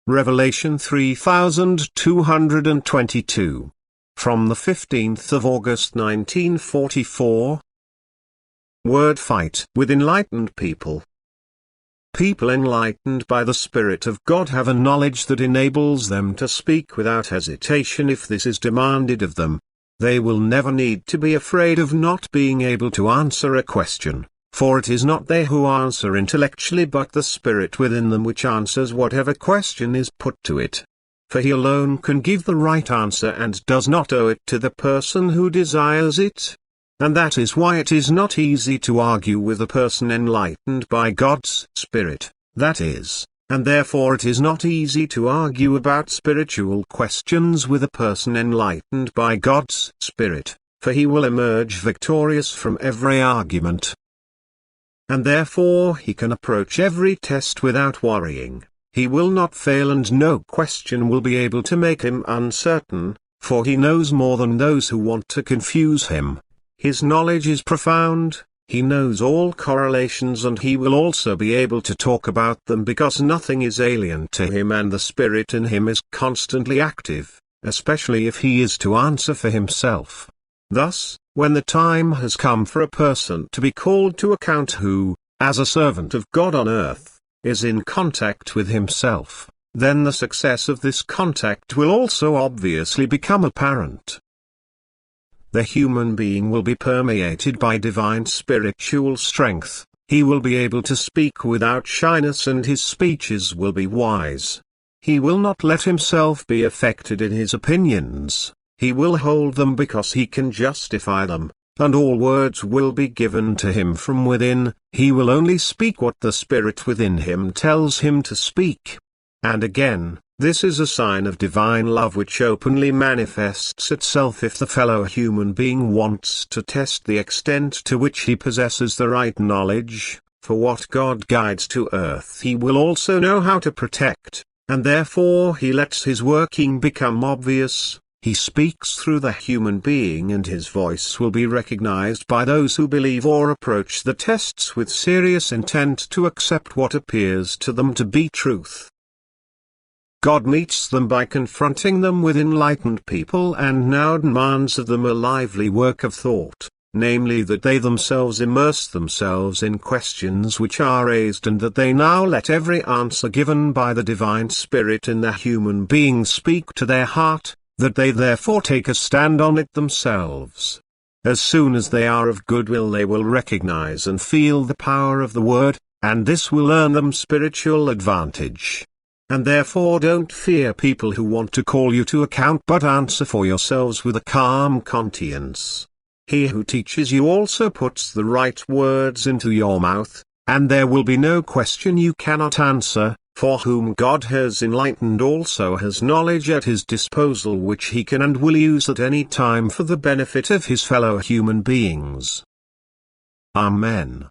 Revelation 3222. From the 15th of August 1944. Word fight with enlightened people. People enlightened by the Spirit of God have a knowledge that enables them to speak without hesitation if this is demanded of them. They will never need to be afraid of not being able to answer a question, for it is not they who answer intellectually but the Spirit within them which answers whatever question is put to it. For he alone can give the right answer and does not owe it to the person who desires it. And that is why it is not easy to argue with a person enlightened by God's Spirit, that is, and therefore it is not easy to argue about spiritual questions with a person enlightened by God's Spirit, for he will emerge victorious from every argument. And therefore he can approach every test without worrying. He will not fail and no question will be able to make him uncertain, for he knows more than those who want to confuse him. His knowledge is profound, he knows all correlations and he will also be able to talk about them because nothing is alien to him and the Spirit in him is constantly active, especially if he is to answer for himself. Thus, when the time has come for a person to be called to account who, as a servant of God on earth, is in contact with himself, then the success of this contact will also obviously become apparent. The human being will be permeated by divine spiritual strength, he will be able to speak without shyness and his speeches will be wise. He will not let himself be affected in his opinions. He will hold them because he can justify them, and all words will be given to him from within. He will only speak what the Spirit within him tells him to speak. And again, this is a sign of divine love which openly manifests itself if the fellow human being wants to test the extent to which he possesses the right knowledge, for what God guides to earth he will also know how to protect, and therefore he lets his working become obvious. He speaks through the human being and his voice will be recognized by those who believe or approach the tests with serious intent to accept what appears to them to be truth. God meets them by confronting them with enlightened people and now demands of them a lively work of thought, namely that they themselves immerse themselves in questions which are raised and that they now let every answer given by the divine Spirit in the human being speak to their heart, that they therefore take a stand on it themselves. As soon as they are of goodwill they will recognize and feel the power of the word, and this will earn them spiritual advantage. And therefore don't fear people who want to call you to account but answer for yourselves with a calm conscience. He who teaches you also puts the right words into your mouth, and there will be no question you cannot answer. For whom God has enlightened also has knowledge at his disposal which he can and will use at any time for the benefit of his fellow human beings. Amen.